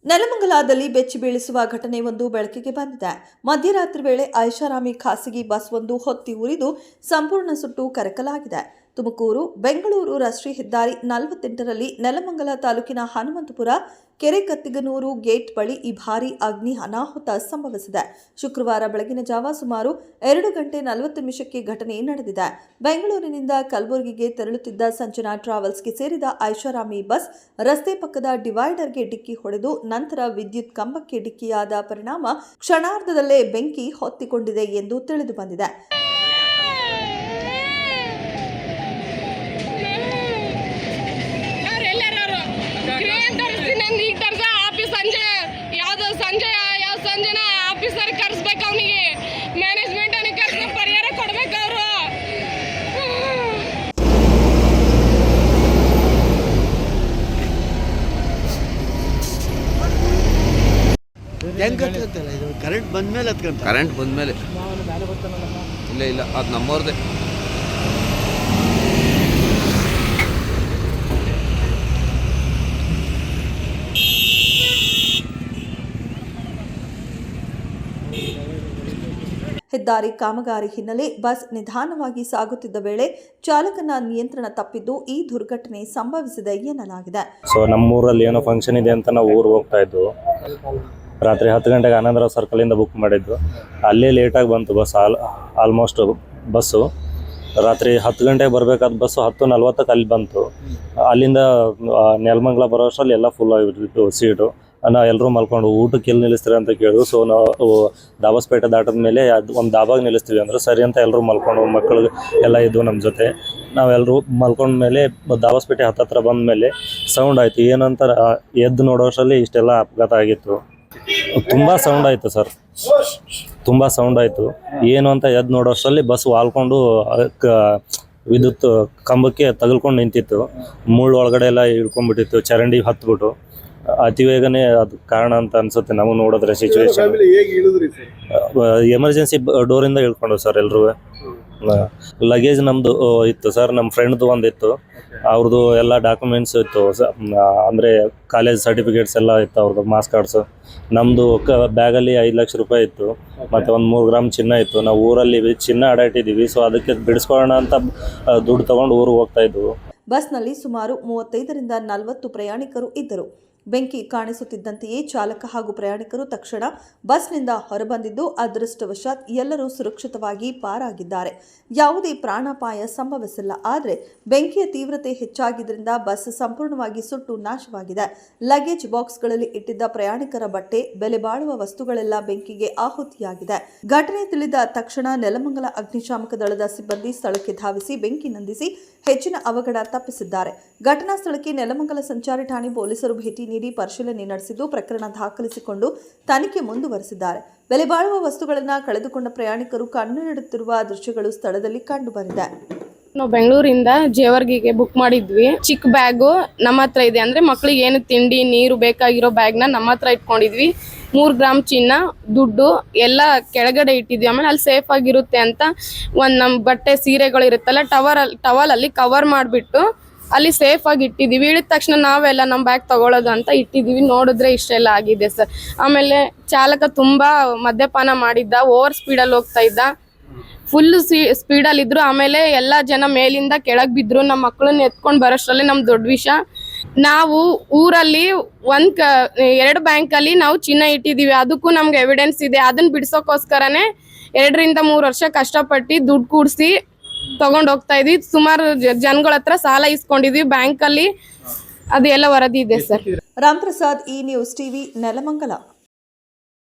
ನೆಲಮಂಗಲದಲ್ಲಿ ಬೆಚ್ಚಿ ಬೀಳಿಸುವ ಘಟನೆ ಒಂದು ಬೆಳಕಿಗೆ ಬಂದಿದೆ. ಮಧ್ಯರಾತ್ರಿ ವೇಳೆ ಐಷಾರಾಮಿ ಖಾಸಗಿ ಬಸ್ ಒಂದು ಹೊತ್ತಿ ಉರಿದು ಸಂಪೂರ್ಣ ಸುಟ್ಟು ಕರಕಲಾಗಿದೆ. ತುಮಕೂರು ಬೆಂಗಳೂರು ರಾಷ್ಟ್ರೀಯ ಹೆದ್ದಾರಿ 48ರಲ್ಲಿ ನೆಲಮಂಗಲ ತಾಲೂಕಿನ ಹನುಮಂತಪುರ ಕೆರೆಕತ್ತಿಗನೂರು ಗೇಟ್ ಬಳಿ ಈ ಭಾರೀ ಅಗ್ನಿ ಅನಾಹುತ ಸಂಭವಿಸಿದೆ. ಶುಕ್ರವಾರ ಬೆಳಗಿನ ಜಾವ ಸುಮಾರು 2:40 ಘಟನೆ ನಡೆದಿದೆ. ಬೆಂಗಳೂರಿನಿಂದ ಕಲಬುರಗಿಗೆ ತೆರಳುತ್ತಿದ್ದ ಸಂಜನಾ ಟ್ರಾವೆಲ್ಸ್ಗೆ ಸೇರಿದ ಐಷಾರಾಮಿ ಬಸ್ ರಸ್ತೆ ಪಕ್ಕದ ಡಿವೈಡರ್ಗೆ ಡಿಕ್ಕಿ ಹೊಡೆದು ನಂತರ ವಿದ್ಯುತ್ ಕಂಬಕ್ಕೆ ಡಿಕ್ಕಿಯಾದ ಪರಿಣಾಮ ಕ್ಷಣಾರ್ಧದಲ್ಲೇ ಬೆಂಕಿ ಹೊತ್ತಿಕೊಂಡಿದೆ ಎಂದು ತಿಳಿದು ಬಂದಿದೆ. ಸಂಜೆನ ಆಫೀಸರ್ ಕರೆಸ್ಬೇಕು, ಅವನಿಗೆ ಮ್ಯಾನೇಜ್ಮೆಂಟ್ ಅವನಿಗೆ ಕರೆಸಿ ಪರಿಹಾರ ಕೊಡ್ಬೇಕು. ಅವರು ಕರೆಂಟ್ ಬಂದ್ಮೇಲೆ ಇಲ್ಲ ಅದು ನಮ್ಮವ್ರದೇ. ಹೆದ್ದಾರಿ ಕಾಮಗಾರಿ ಹಿನ್ನೆಲೆ ಬಸ್ ನಿಧಾನವಾಗಿ ಸಾಗುತ್ತಿದ್ದ ವೇಳೆ ಚಾಲಕನ ನಿಯಂತ್ರಣ ತಪ್ಪಿದ್ದು ಈ ದುರ್ಘಟನೆ ಸಂಭವಿಸಿದೆ ಎನ್ನಲಾಗಿದೆ. ನಮ್ಮೂರಲ್ಲಿ ಏನೋ ಫಂಕ್ಷನ್ ಇದೆ ಅಂತ ನಾವು ಊರಿಗೆ ಹೋಗ್ತಾ ಇದ್ವು. ರಾತ್ರಿ 10 ಗಂಟೆಗೆ ಆನಂದರಾವ್ ಸರ್ಕಲಿಂದ ಬುಕ್ ಮಾಡಿದ್ದು. ಅಲ್ಲೇ ಲೇಟಾಗಿ ಬಂತು ಬಸ್. ಆಲ್ಮೋಸ್ಟ್ ಬಸ್ಸು ರಾತ್ರಿ 10 ಗಂಟೆಗೆ ಬರಬೇಕಾದ ಬಸ್ಸು 10:40ಕ್ಕೆ ಅಲ್ಲಿ ಬಂತು. ಅಲ್ಲಿಂದ ನೆಲಮಂಗಲ ಬರೋ ಅಷ್ಟರಲ್ಲಿ ಎಲ್ಲ ಫುಲ್ ಆಗಿಬಿಟ್ಟಿತ್ತು ಸೀಟು. ನಾವು ಎಲ್ಲರೂ ಮಲ್ಕೊಂಡು ಊಟಕ್ಕೆ ಎಲ್ಲಿ ನಿಲ್ಲಿಸ್ತೀರಿ ಅಂತ ಕೇಳಿದ್ರು. ಸೊ ನಾವು ದಾಬಸ್ಪೇಟೆ ದಾಟದ ಮೇಲೆ ಒಂದು ದಾಬಾಗ ನಿಲ್ಲಿಸ್ತೀವಿ ಅಂದ್ರೆ ಸರಿ ಅಂತ ಎಲ್ಲರೂ ಮಲ್ಕೊಂಡು ಮಕ್ಕಳು ಎಲ್ಲ ಇದ್ವು ನಮ್ಮ ಜೊತೆ. ನಾವೆಲ್ಲರೂ ಮಲ್ಕೊಂಡ್ಮೇಲೆ ದಾಬಸ್ಪೇಟೆ ಹತ್ತಿರ ಬಂದ ಮೇಲೆ ಸೌಂಡ್ ಆಯಿತು. ಏನಂತ ಎದ್ದು ನೋಡೋಷ್ಟರಲ್ಲಿ ಇಷ್ಟೆಲ್ಲ ಅಪಘಾತ ಆಗಿತ್ತು. ತುಂಬ ಸೌಂಡ್ ಆಯಿತು ಸರ್, ತುಂಬ ಸೌಂಡ್ ಆಯಿತು. ಏನು ಅಂತ ಎದ್ದು ನೋಡೋಷ್ಟರಲ್ಲಿ ಬಸ್ ವಾಲ್ಕೊಂಡು ವಿದ್ಯುತ್ ಕಂಬಕ್ಕೆ ತಗಲ್ಕೊಂಡು ನಿಂತಿತ್ತು. ಮುಳ್ಳು ಒಳಗಡೆ ಎಲ್ಲ ಹಿಡ್ಕೊಂಡ್ಬಿಟ್ಟಿತ್ತು. ಚರಂಡಿ ಹತ್ಬಿಟ್ಟು ಅತಿವೇಗನೇ ಅದು ಕಾರಣ ಅಂತ ಅನ್ಸುತ್ತೆ ನಮಗೆ ನೋಡಿದ್ರೆ. ಸಿಚುವೇಶನ್ ಎಮರ್ಜೆನ್ಸಿ ಡೋರಿಂದ ಇಳ್ಕೊಂಡು ಸರ್ ಎಲ್ಲರೂ. ಲಗೇಜ್ ನಮ್ಮದು ಇತ್ತು ಸರ್, ನಮ್ಮ ಫ್ರೆಂಡ್ದು ಒಂದಿತ್ತು, ಅವ್ರದ್ದು ಎಲ್ಲ ಡಾಕ್ಯುಮೆಂಟ್ಸ್ ಇತ್ತು. ಅಂದರೆ ಕಾಲೇಜ್ ಸರ್ಟಿಫಿಕೇಟ್ಸ್ ಎಲ್ಲ ಇತ್ತು, ಅವ್ರದ್ದು ಮಾರ್ಕ್ಸ್ ಕಾರ್ಡ್ಸು. ನಮ್ಮದು ಬ್ಯಾಗಲ್ಲಿ 5 ಲಕ್ಷ ರೂಪಾಯಿ ಇತ್ತು, ಮತ್ತು ಒಂದು 3 ಗ್ರಾಮ್ ಚಿನ್ನ ಇತ್ತು. ನಾವು ಊರಲ್ಲಿ ಚಿನ್ನ ಅಡಾಟಿದ್ದೀವಿ, ಸೊ ಅದಕ್ಕೆ ಬಿಡಿಸ್ಕೊಳ್ಳೋಣ ಅಂತ ದುಡ್ಡು ತೊಗೊಂಡು ಊರಿಗೆ ಹೋಗ್ತಾ ಇದ್ವು. ಬಸ್ನಲ್ಲಿ ಸುಮಾರು 35ರಿಂದ 40 ಪ್ರಯಾಣಿಕರು ಇದ್ದರು. ಬೆಂಕಿ ಕಾಣಿಸುತ್ತಿದ್ದಂತೆಯೇ ಚಾಲಕ ಹಾಗೂ ಪ್ರಯಾಣಿಕರು ತಕ್ಷಣ ಬಸ್ನಿಂದ ಹೊರಬಂದಿದ್ದು ಅದೃಷ್ಟವಶಾತ್ ಎಲ್ಲರೂ ಸುರಕ್ಷಿತವಾಗಿ ಪಾರಾಗಿದ್ದಾರೆ. ಯಾವುದೇ ಪ್ರಾಣಾಪಾಯ ಸಂಭವಿಸಿಲ್ಲ. ಆದರೆ ಬೆಂಕಿಯ ತೀವ್ರತೆ ಹೆಚ್ಚಾಗಿದ್ದರಿಂದ ಬಸ್ ಸಂಪೂರ್ಣವಾಗಿ ಸುಟ್ಟು ನಾಶವಾಗಿದೆ. ಲಗೇಜ್ ಬಾಕ್ಸ್ಗಳಲ್ಲಿ ಇಟ್ಟಿದ್ದ ಪ್ರಯಾಣಿಕರ ಬಟ್ಟೆ, ಬೆಲೆ ಬಾಳುವ ವಸ್ತುಗಳೆಲ್ಲ ಬೆಂಕಿಗೆ ಆಹುತಿಯಾಗಿದೆ. ಘಟನೆ ತಿಳಿದ ತಕ್ಷಣ ನೆಲಮಂಗಲ ಅಗ್ನಿಶಾಮಕ ದಳದ ಸಿಬ್ಬಂದಿ ಸ್ಥಳಕ್ಕೆ ಧಾವಿಸಿ ಬೆಂಕಿ ನಂದಿಸಿ ಹೆಚ್ಚಿನ ಅವಘಡ ತಪ್ಪಿಸಿದ್ದಾರೆ. ಘಟನಾ ಸ್ಥಳಕ್ಕೆ ನೆಲಮಂಗಲ ಸಂಚಾರಿ ಠಾಣೆ ಪೊಲೀಸರು ಭೇಟಿ ನೀಡಿ ಪರಿಶೀಲನೆ ನಡೆಸಿದ್ದು ಪ್ರಕರಣ ದಾಖಲಿಸಿಕೊಂಡು ತನಿಖೆ ಮುಂದುವರೆಸಿದ್ದಾರೆ. ಬೆಲೆ ಬಾಳುವ ವಸ್ತುಗಳನ್ನು ಕಳೆದುಕೊಂಡ ಪ್ರಯಾಣಿಕರು ಕಣ್ಣೀಡುತ್ತಿರುವ ದೃಶ್ಯಗಳು ಸ್ಥಳದಲ್ಲಿ ಕಂಡುಬಂದಿದೆ. ನಾವು ಬೆಂಗಳೂರಿಂದ ಜೇವರ್ಗಿಗೆ ಬುಕ್ ಮಾಡಿದ್ವಿ. ಚಿಕ್ಕ ಬ್ಯಾಗು ನಮ್ಮ ಹತ್ರ ಇದೆ, ಅಂದ್ರೆ ಮಕ್ಳಿಗೆ ಏನು ತಿಂಡಿ ನೀರು ಬೇಕಾಗಿರೋ ಬ್ಯಾಗ್ನ ನಮ್ಮ ಹತ್ರ ಇಟ್ಕೊಂಡಿದ್ವಿ. 3 ಗ್ರಾಮ್ ಚಿನ್ನ, ದುಡ್ಡು ಎಲ್ಲ ಕೆಳಗಡೆ ಇಟ್ಟಿದ್ವಿ. ಆಮೇಲೆ ಅಲ್ಲಿ ಸೇಫ್ ಆಗಿರುತ್ತೆ ಅಂತ ಒಂದು ನಮ್ಮ ಬಟ್ಟೆ ಸೀರೆಗಳು ಇರುತ್ತಲ್ಲ ಟವಲಲ್ಲಿ ಕವರ್ ಮಾಡಿಬಿಟ್ಟು ಅಲ್ಲಿ ಸೇಫ್ ಆಗಿ ಇಟ್ಟಿದ್ದೀವಿ. ಇಳಿದ ತಕ್ಷಣ ನಾವೆಲ್ಲ ನಮ್ಮ ಬ್ಯಾಗ್ ತಗೊಳ್ಳೋದು ಅಂತ ಇಟ್ಟಿದ್ದೀವಿ. ನೋಡಿದ್ರೆ ಇಷ್ಟೆಲ್ಲ ಆಗಿದೆ ಸರ್. ಆಮೇಲೆ ಚಾಲಕ ತುಂಬಾ ಮದ್ಯಪಾನ ಮಾಡಿದ್ದ, ಓವರ್ ಸ್ಪೀಡಲ್ಲಿ ಹೋಗ್ತಾ ಇದ್ದ, ಫುಲ್ ಸ್ಪೀಡಲ್ಲಿದ್ರು. ಆಮೇಲೆ ಎಲ್ಲ ಜನ ಮೇಲಿಂದ ಕೆಳಗೆ ಬಿದ್ರು. ನಮ್ಮ ಮಕ್ಕಳನ್ನ ಎತ್ಕೊಂಡು ಬರೋಷ್ಟರಲ್ಲಿ ನಮ್ ದೊಡ್ಡ ವಿಷಯ. ನಾವು ಊರಲ್ಲಿ 2 ಬ್ಯಾಂಕಲ್ಲಿ ನಾವು ಚಿನ್ನ ಇಟ್ಟಿದ್ದೀವಿ. ಅದಕ್ಕೂ ನಮ್ಗೆ ಎವಿಡೆನ್ಸ್ ಇದೆ. ಅದನ್ನ ಬಿಡ್ಸೋಕ್ಕೋಸ್ಕರನೇ 2 ರಿಂದ 3 ವರ್ಷ ಕಷ್ಟಪಟ್ಟು ದುಡ್ಡು ಕೂಡಿಸಿ ತಗೊಂಡು ಹೋಗ್ತಾ ಇದ್ವಿ. ಸುಮಾರು ಜನಗಳ ಹತ್ರ ಸಾಲ ಇಸ್ಕೊಂಡಿದ್ವಿ ಬ್ಯಾಂಕಲ್ಲಿ. ಅದು ಎಲ್ಲ ವರದಿ ಇದೆ ಸರ್. ರಾಮ್ ಪ್ರಸಾದ್, ಈ ನ್ಯೂಸ್ ಟಿವಿ, ನೆಲಮಂಗಲ.